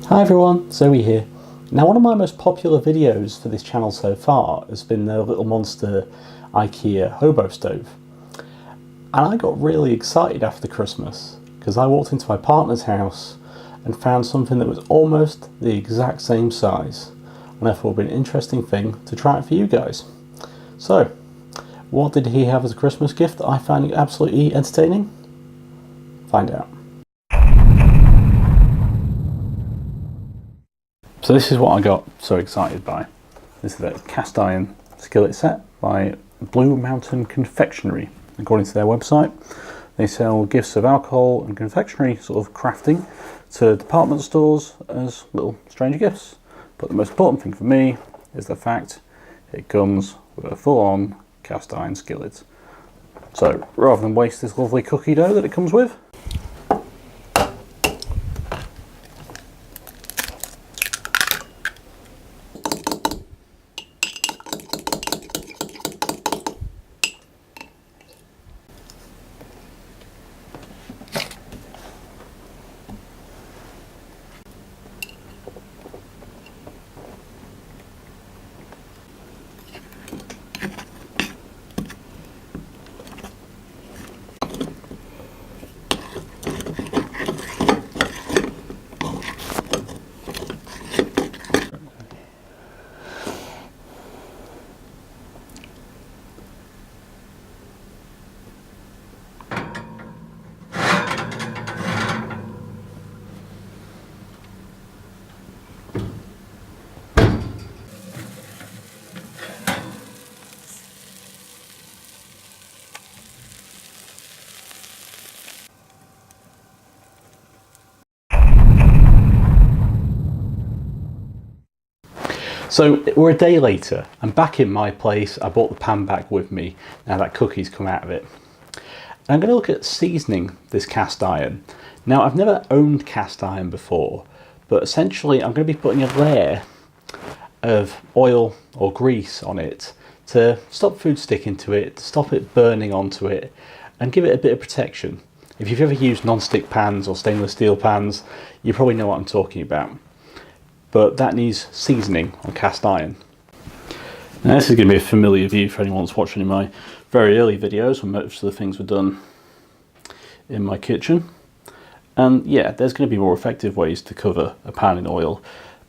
Hi everyone, Zoe here. Now, one of my most popular videos for this channel so far has been the Little Monster IKEA hobo stove. And I got really excited after Christmas because I walked into my partner's house and found something that was almost the exact same size. And therefore it'd be an interesting thing to try it for you guys. So, what did he have as a Christmas gift that I found absolutely entertaining? Find out. So this is what I got so excited by. This is a cast iron skillet set by Blue Mountain Confectionary. According to their website, they sell gifts of alcohol and confectionery sort of crafting to department stores as little strange gifts. But the most important thing for me is the fact it comes with a full-on cast iron skillet. So rather than waste this lovely cookie dough that it comes with, so we're a day later. I'm back in my place. I brought the pan back with me now that cookie's come out of it. And I'm going to look at seasoning this cast iron. Now, I've never owned cast iron before, but essentially I'm going to be putting a layer of oil or grease on it to stop food sticking to it, to stop it burning onto it, and give it a bit of protection. If you've ever used non-stick pans or stainless steel pans, you probably know what I'm talking about. But that needs seasoning on cast iron. Now, this is going to be a familiar view for anyone that's watching in my very early videos when most of the things were done in my kitchen. And yeah, there's going to be more effective ways to cover a pan in oil,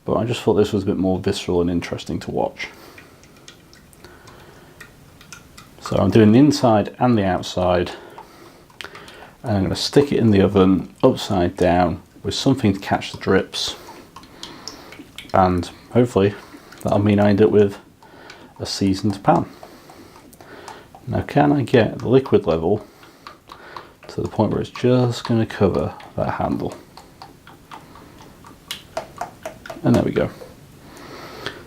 but I just thought this was a bit more visceral and interesting to watch. So I'm doing the inside and the outside, and I'm going to stick it in the oven upside down with something to catch the drips. And hopefully that'll mean I end up with a seasoned pan. Now, can I get the liquid level to the point where it's just going to cover that handle? And there we go.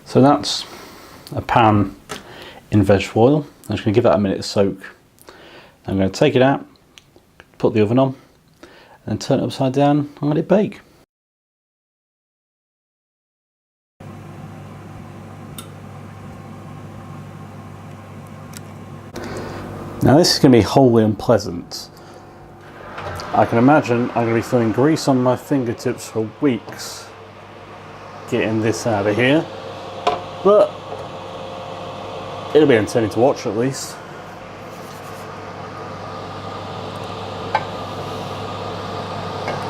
So that's a pan in vegetable oil. I'm just going to give that a minute to soak. I'm going to take it out, put the oven on, and turn it upside down and let it bake. Now, this is going to be wholly unpleasant. I can imagine I'm going to be feeling grease on my fingertips for weeks getting this out of here, but it'll be entertaining to watch at least.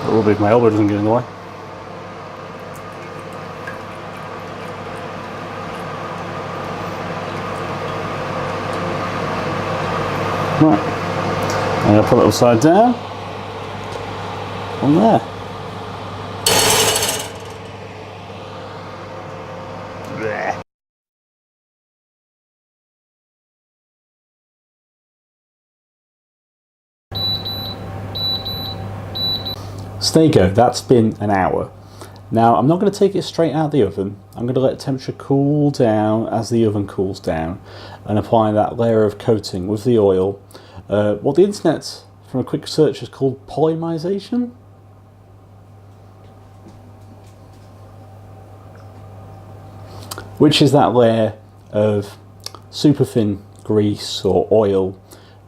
A little bit if my elbow doesn't get in the way. Right, I'm going to put it upside down on there. Blech. So there you go, that's been an hour. Now, I'm not going to take it straight out of the oven. I'm going to let the temperature cool down as the oven cools down and apply that layer of coating with the oil. What the internet, from a quick search, is called polymerization. Which is that layer of super thin grease or oil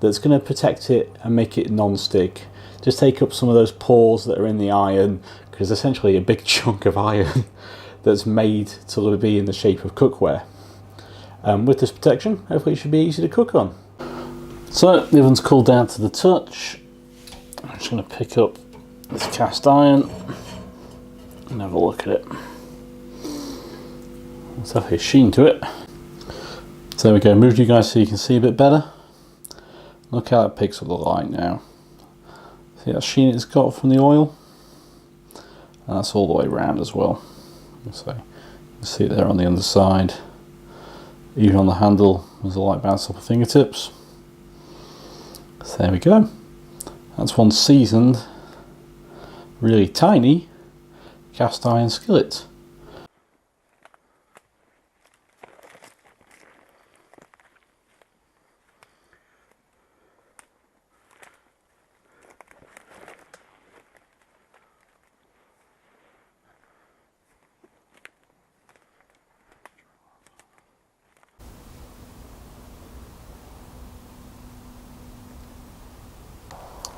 that's going to protect it and make it non-stick just take up some of those pores that are in the iron, because essentially a big chunk of iron that's made to be in the shape of cookware. With this protection, hopefully it should be easy to cook on. So the oven's cooled down to the touch. I'm just going to pick up this cast iron and have a look at it. Let's have a sheen to it. So there we go, moved you guys so you can see a bit better. Look how it picks up the light now. See that sheen it's got from the oil? And that's all the way around as well. So you can see it there on the underside. Even on the handle, there's a light bounce off the fingertips. So there we go. That's one seasoned, really tiny cast iron skillet.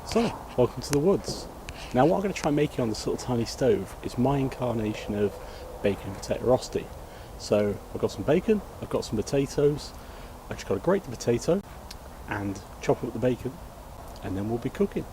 So, welcome to the woods. Now what I'm going to try making on this little tiny stove is my incarnation of bacon and potato rosti. So I've got some bacon, I've got some potatoes, I've just got to grate the potato and chop up the bacon, and then we'll be cooking.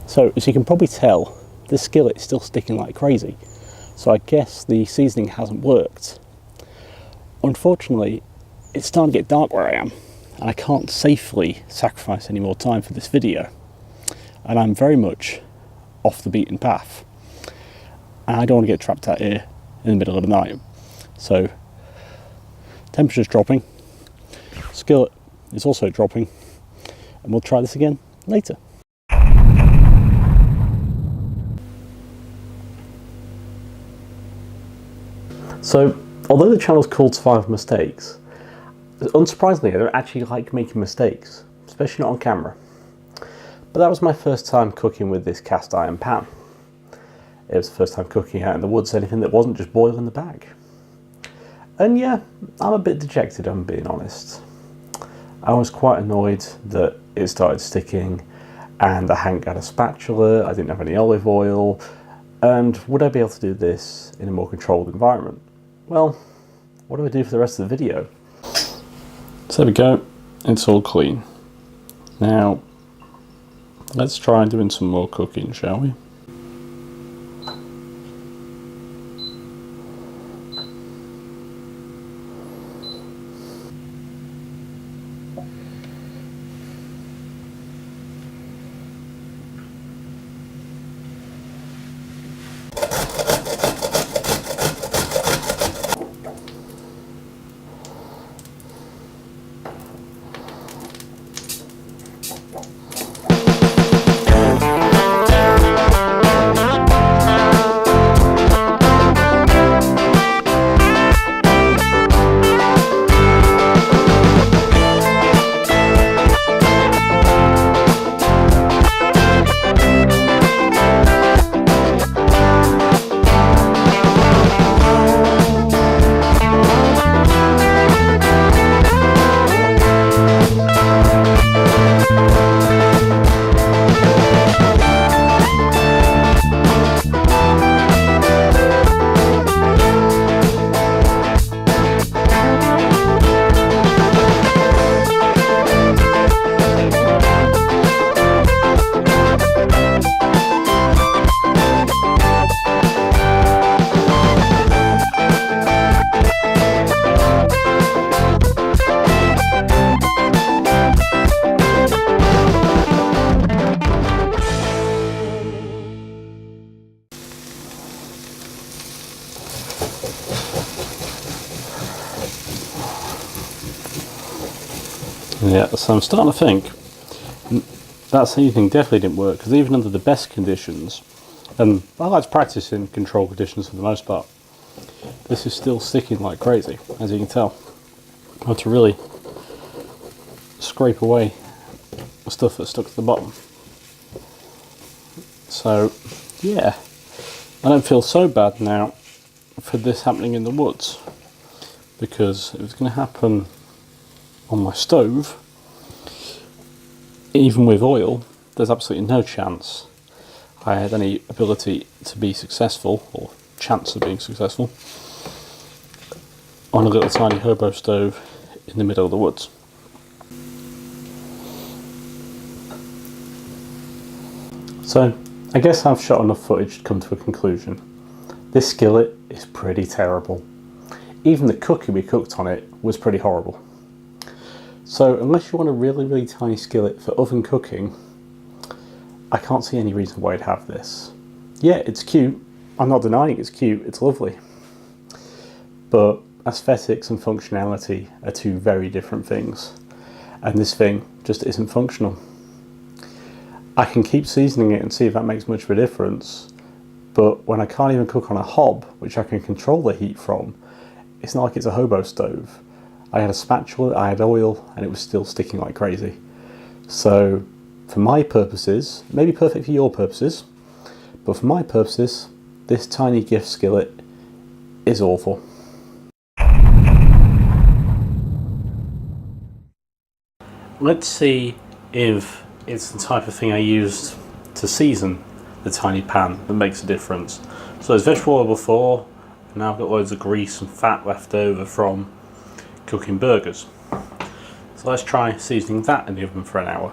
So as you can probably tell, this skillet is still sticking like crazy. So I guess the seasoning hasn't worked. Unfortunately, it's starting to get dark where I am, and I can't safely sacrifice any more time for this video. And I'm very much off the beaten path. And I don't want to get trapped out here in the middle of the night. So, temperature's dropping, skillet is also dropping, and we'll try this again later. So, although the channel's called Survival Mistakes, unsurprisingly I don't actually like making mistakes, especially not on camera. But that was my first time cooking with this cast iron pan. It was the first time cooking out in the woods anything that wasn't just boil in the bag. And yeah, I'm a bit dejected, I'm being honest. I was quite annoyed that it started sticking and I hadn't got a spatula, I didn't have any olive oil, and would I be able to do this in a more controlled environment? Well, what do I do for the rest of the video? So there we go, it's all clean. Now, let's try doing some more cooking, shall we? Yeah, so I'm starting to think that seasoning definitely didn't work, because even under the best conditions, and I like to practice in controlled conditions for the most part, this is still sticking like crazy, as you can tell. I have to really scrape away the stuff that's stuck to the bottom. So, yeah, I don't feel so bad now for this happening in the woods, because if it's going to happen on my stove, even with oil, there's absolutely no chance I had any ability to be successful, or chance of being successful, on a little tiny hobo stove in the middle of the woods. So, I guess I've shot enough footage to come to a conclusion. This skillet is pretty terrible. Even the cookie we cooked on it was pretty horrible. So unless you want a really tiny skillet for oven cooking, I can't see any reason why you'd have this. Yeah, it's cute. I'm not denying it's cute, it's lovely. But aesthetics and functionality are two very different things. And this thing just isn't functional. I can keep seasoning it and see if that makes much of a difference, but when I can't even cook on a hob, which I can control the heat from, it's not like it's a hobo stove. I had a spatula, I had oil, and it was still sticking like crazy. So, for my purposes, it may be perfect for your purposes, but for my purposes, this tiny gift skillet is awful. Let's see if it's the type of thing I used to season the tiny pan that makes a difference. So there's vegetable oil before, and now I've got loads of grease and fat left over from cooking burgers. So let's try seasoning that in the oven for an hour.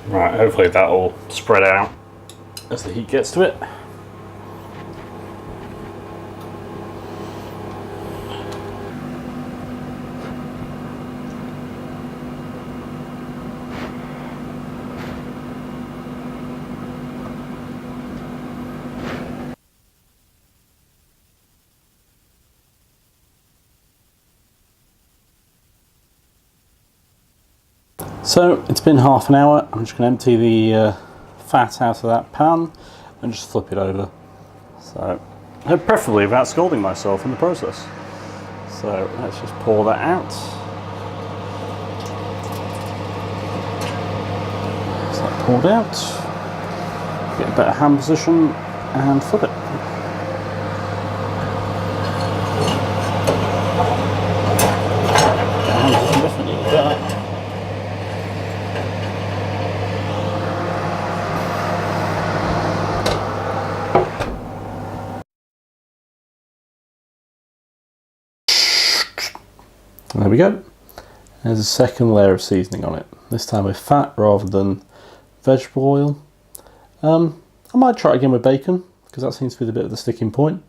Right, hopefully that'll spread out as the heat gets to it. So it's been half an hour. I'm just going to empty the fat out of that pan and just flip it over. So, preferably without scalding myself in the process. So let's just pour that out. That's that poured out. Get a better hand position and flip it. Hand position definitely better. There we go. There's a second layer of seasoning on it. This time with fat rather than vegetable oil. I might try it again with bacon, because that seems to be the bit of the sticking point.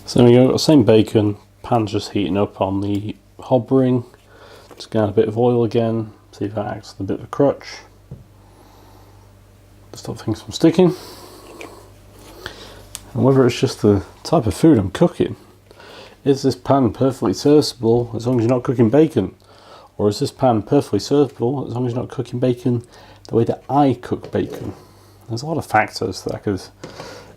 So there we go, got the same bacon, pan's just heating up on the hob ring. Just gonna add a bit of oil again, see if that acts as a bit of a crutch. Stop things from sticking. And whether it's just the type of food I'm cooking, is this pan perfectly serviceable as long as you're not cooking bacon? Or is this pan perfectly serviceable as long as you're not cooking bacon the way that I cook bacon? There's a lot of factors that I could...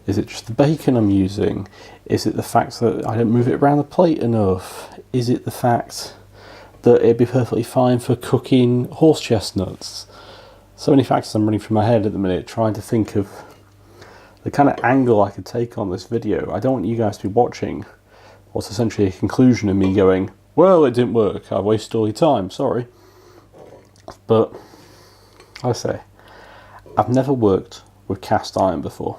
Is it just the bacon I'm using? Is it the fact that I don't move it around the plate enough? Is it the fact that it'd be perfectly fine for cooking horse chestnuts? So many factors I'm running through my head at the minute, trying to think of the kind of angle I could take on this video. I don't want you guys to be watching what's essentially a conclusion of me going, well, it didn't work, I wasted all your time, sorry. But, I say, I've never worked with cast iron before.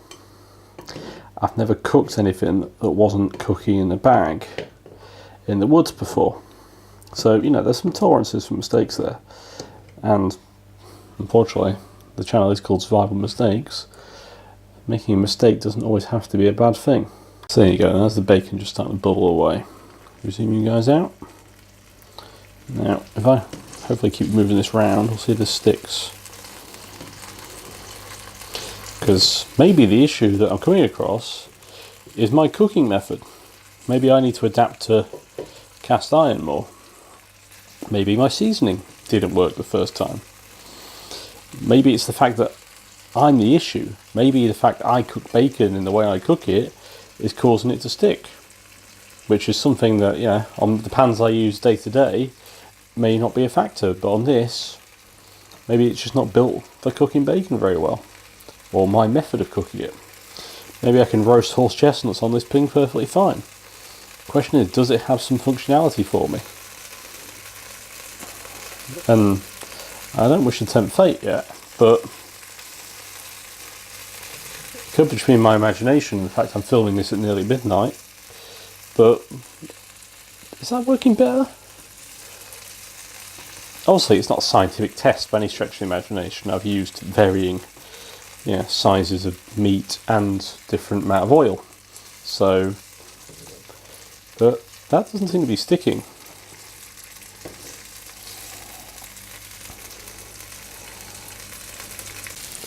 I've never cooked anything that wasn't cooking in a bag in the woods before. So, you know, there's some tolerances for mistakes there. And, unfortunately, the channel is called Survival Mistakes. Making a mistake doesn't always have to be a bad thing. So there you go, there's the bacon just starting to bubble away. Zoom you guys out. Now, if I hopefully keep moving this round, we'll see if this sticks. Because maybe the issue that I'm coming across is my cooking method. Maybe I need to adapt to cast iron more. Maybe my seasoning didn't work the first time. Maybe it's the fact that I'm the issue. Maybe the fact I cook bacon in the way I cook it is causing it to stick. Which is something that, yeah, on the pans I use day to day may not be a factor, but on this, maybe it's just not built for cooking bacon very well. Or my method of cooking it. Maybe I can roast horse chestnuts on this thing perfectly fine. The question is, does it have some functionality for me? And I don't wish to tempt fate yet, but it could be between my imagination and the fact I'm filming this at nearly midnight. But is that working better? Obviously, it's not a scientific test by any stretch of the imagination. I've used varying sizes of meat and different amount of oil. So, but that doesn't seem to be sticking.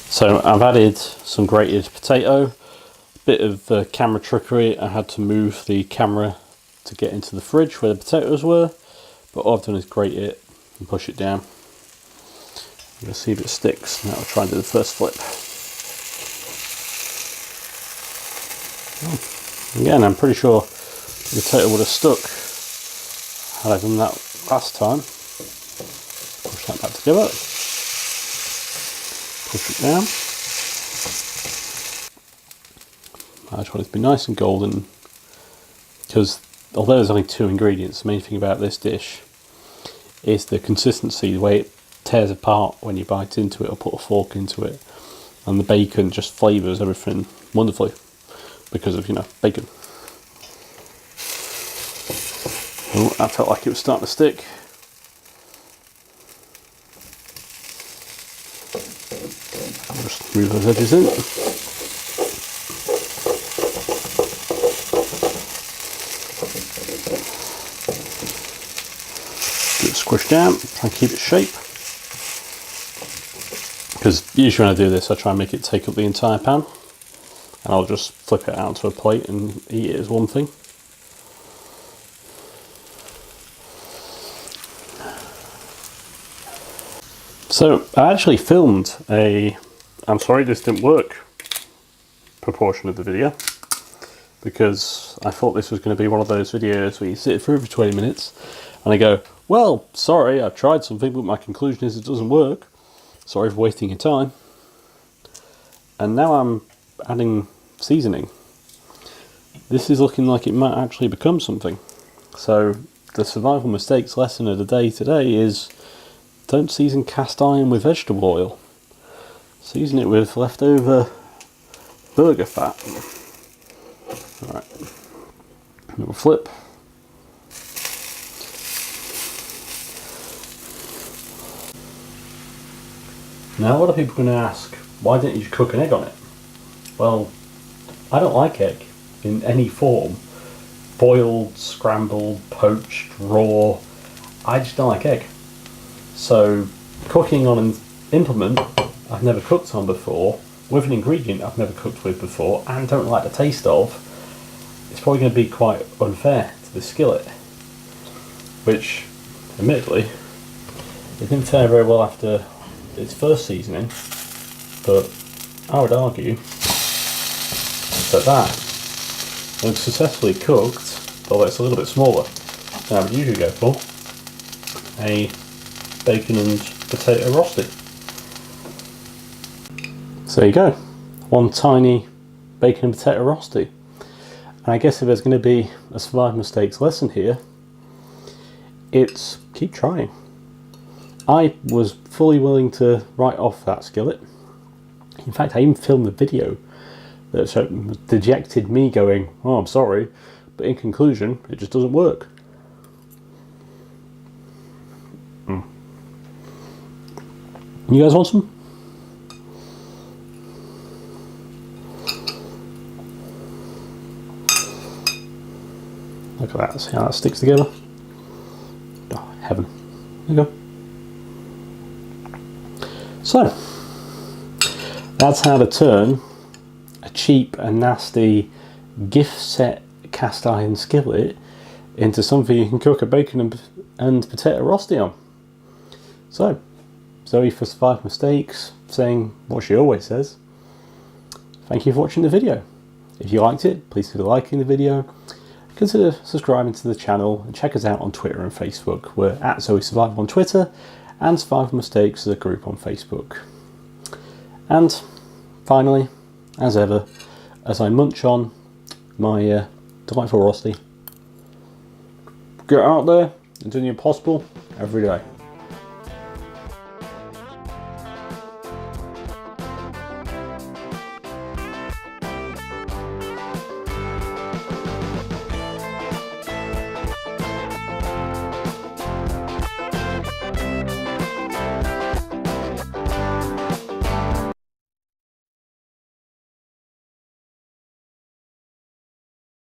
So I've added some grated potato, a bit of camera trickery. I had to move the camera to get into the fridge where the potatoes were, but all I've done is grate it and push it down. We'll see if it sticks. Now I'll try and do the first flip. Again, I'm pretty sure the potato would have stuck had I done that last time. Push that back together. Push it down. I just want it to be nice and golden, because although there's only 2 ingredients, the main thing about this dish is the consistency, the way it tears apart when you bite into it or put a fork into it, and the bacon just flavours everything wonderfully because of, bacon. Oh, that felt like it was starting to stick. I'll just move those edges in. Give it a squish down, try and keep it shape. Because usually when I do this, I try and make it take up the entire pan. And I'll just flip it out to a plate and eat it as one thing. So I actually filmed I'm sorry this didn't work proportion of the video, because I thought this was going to be one of those videos where you sit through for 20 minutes and I go, well, sorry, I've tried something, but my conclusion is it doesn't work. Sorry for wasting your time. And now I'm adding seasoning. This is looking like it might actually become something. So the survival mistakes lesson of the day today is, don't season cast iron with vegetable oil. Season it with leftover burger fat. Alright, little flip. Now, what are people going to ask? Why didn't you cook an egg on it? Well, I don't like egg in any form. Boiled, scrambled, poached, raw. I just don't like egg. So, cooking on an implement I've never cooked on before, with an ingredient I've never cooked with before, and don't like the taste of, it's probably going to be quite unfair to the skillet. Which, admittedly, it didn't fare very well after its first seasoning, but I would argue that when successfully cooked, although it's a little bit smaller than I would usually go for, a bacon and potato roasted. So there you go, one tiny bacon and potato roasty. And I guess if there's going to be a survival mistakes lesson here, it's keep trying. I was fully willing to write off that skillet. In fact, I even filmed the video that showed dejected me going, oh, I'm sorry, but in conclusion, it just doesn't work. You guys want some? Look at that, see how that sticks together? Oh, heaven. There you go. So, that's how to turn a cheap and nasty gift set cast iron skillet into something you can cook a bacon and potato rosti on. So, Zoe for 5 mistakes, saying what she always says. Thank you for watching the video. If you liked it, please consider liking the video. Consider subscribing to the channel and check us out on Twitter and Facebook. We're at Zoe Survival on Twitter and 5 Mistakes as a group on Facebook. And finally, as ever, as I munch on my delightful rosti, get out there and do the impossible every day.